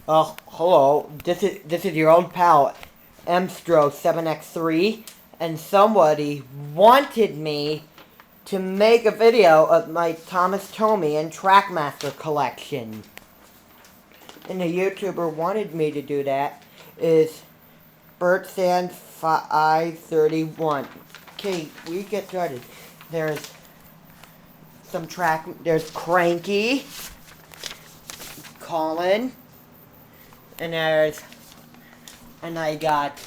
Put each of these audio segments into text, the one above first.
Hello. This is your own pal, Mstro7x3, and somebody wanted me to make a video of my TOMY and Trackmaster collection. And the YouTuber wanted me to do that is BertSand531. Okay, we get started. There's there's Cranky, Colin, and I got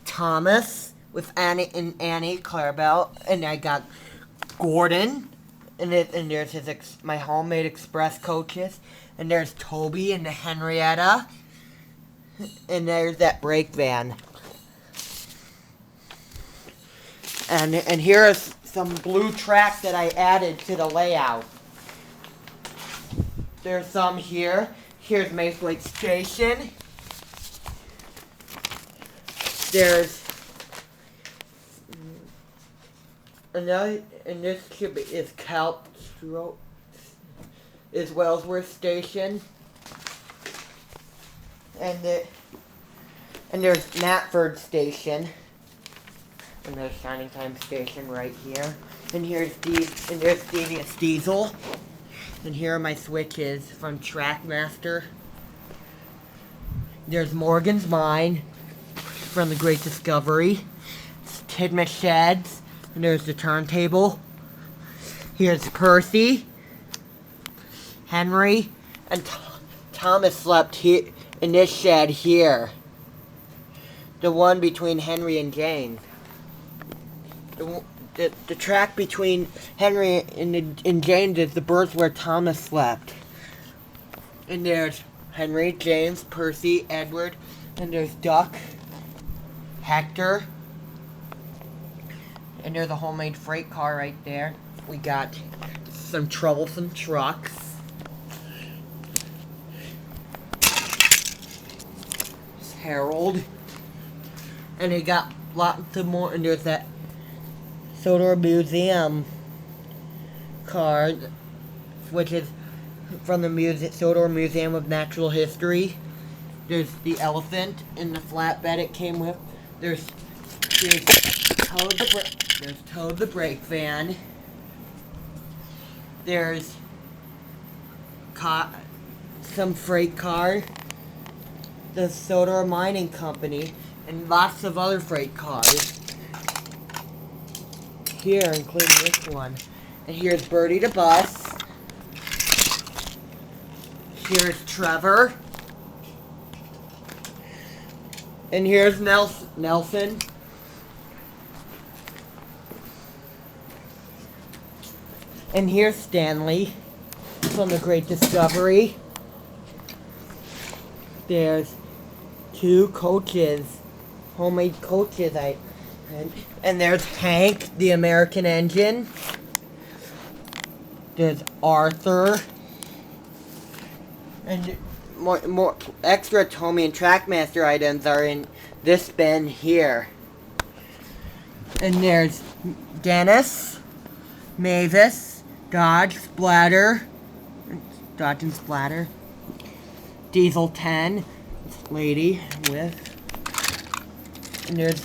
Thomas with Annie Clarabelle, and I got Gordon, and there's my homemade express coaches, and there's Toby and the Henrietta, and there's that brake van, and here are some blue tracks that I added to the layout. There's some here. Here's Macewaite Station. There's another, and this should be is Wellsworth Station, and there's Knapford Station, and there's Shining Time Station right here, and there's Devious Diesel. And here are my switches from Trackmaster. There's Morgan's Mine from the Great Discovery. Tidmouth Sheds. And there's the turntable. Here's Percy, Henry, and Thomas slept here in this shed here. The one between Henry and Jane. The track between Henry and James is the berth where Thomas slept. And there's Henry, James, Percy, Edward, and there's Duck, Hector, and there's a homemade freight car right there. We got some troublesome trucks. There's Harold, and they got lots of more, and there's that Sodor Museum card, which is from the Sodor Museum of Natural History. There's the elephant in the flatbed it came with. There's Toad the brake van. There's some freight car, the Sodor Mining Company, and lots of other freight cars. Here, including this one. And here's Bertie the bus. Here's Trevor. And here's Nelson. And here's Stanley from the Great Discovery. There's two coaches, homemade coaches and there's Hank, the American Engine. There's Arthur. And more extra TOMY and Trackmaster items are in this bin here. And there's Dennis, Mavis, Dodge and Splatter, Diesel 10, lady with, and there's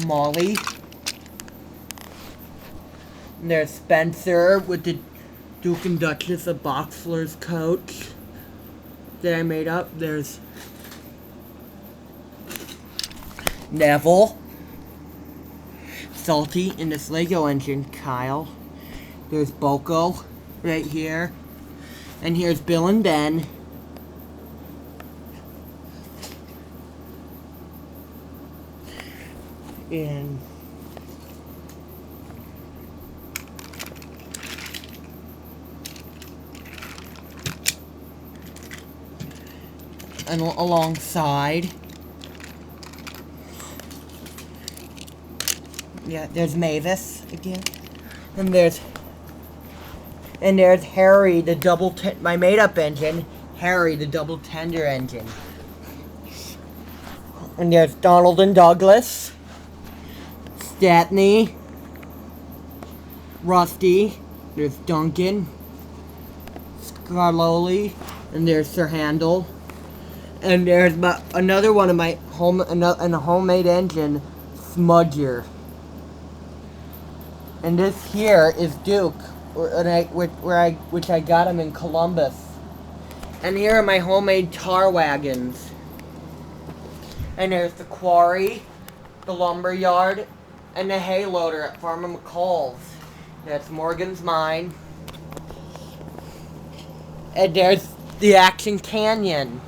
Molly. And there's Spencer with the Duke and Duchess of Boxler's coach that I made up. There's Neville, Salty in this Lego engine, Kyle. There's Boko right here. And here's Bill and Ben. And alongside, yeah, there's Mavis again, and there's Harry, the my made-up engine, Harry, the double tender engine, and there's Donald and Douglas, Statney, Rusty, there's Duncan, Garloli, and there's Sir Handel. And there's another one of my a homemade engine, Smudger. And this here is Duke, which I got him in Columbus. And here are my homemade tar wagons. And there's the quarry, the lumber yard, and the hay loader at Farmer McCall's. That's Morgan's Mine. And there's the Action Canyon.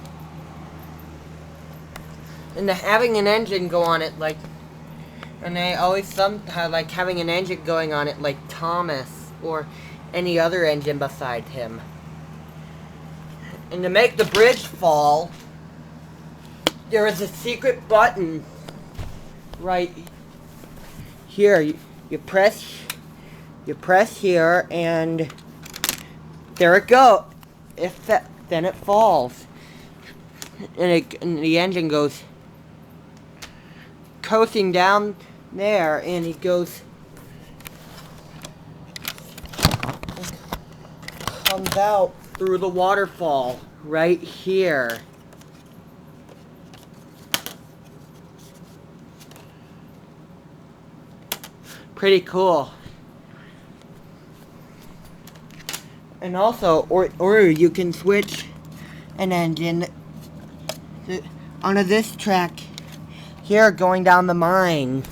And having an engine go on it and I always somehow like having an engine going on it like Thomas or any other engine beside him. And to make the bridge fall, there is a secret button right here. You press here, and there it goes. Then it falls, and the engine goes coasting down there, and it comes out through the waterfall right here. Pretty cool. And also, or you can switch an engine onto this track here going down the mine.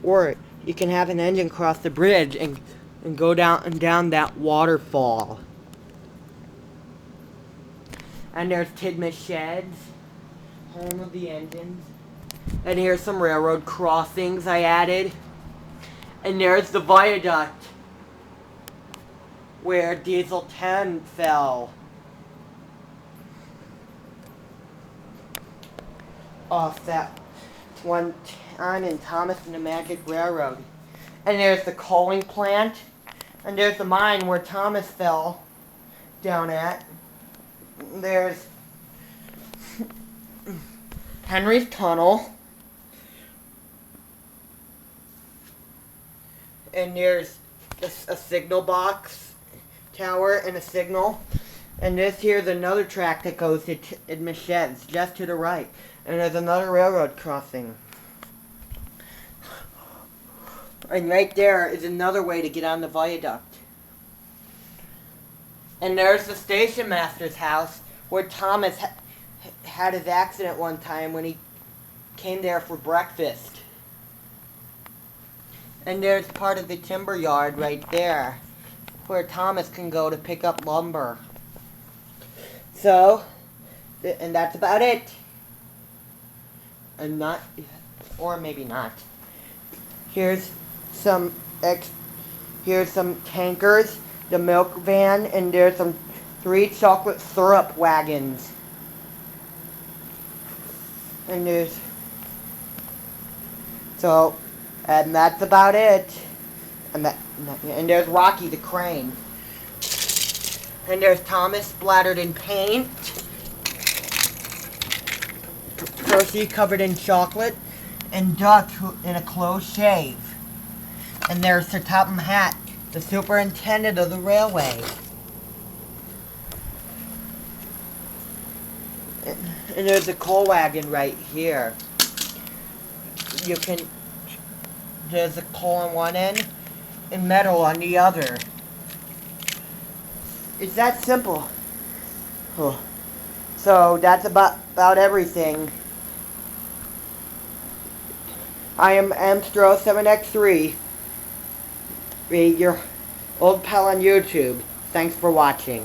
Or you can have an engine cross the bridge and go down that waterfall. And there's Tidmouth Sheds, home of the engines. And here's some railroad crossings I added. And there's the viaduct where Diesel 10 fell off that one time in Thomas and the Magic Railroad. And there's the coaling plant. And there's the mine where Thomas fell down at. There's Henry's Tunnel. And there's a signal box tower and a signal. And this here's another track that goes to Tidmouth Sheds, just to the right. And there's another railroad crossing. And right there is another way to get on the viaduct. And there's the station master's house where Thomas had his accident one time when he came there for breakfast. And there's part of the timber yard right there where Thomas can go to pick up lumber. So, and that's about it. And not, or maybe not. Here's some tankers, the milk van, and there's 3 chocolate syrup wagons. And and that's about it. And there's Rocky the crane. And there's Thomas splattered in paint. Percy covered in chocolate. And Duck in a close shave. And there's Sir Topham Hatt, the superintendent of the railway. And there's a coal wagon right here. There's a coal on one end and metal on the other. It's that simple. Oh. So that's about everything. I am Amstro7x3, your old pal on YouTube. Thanks for watching.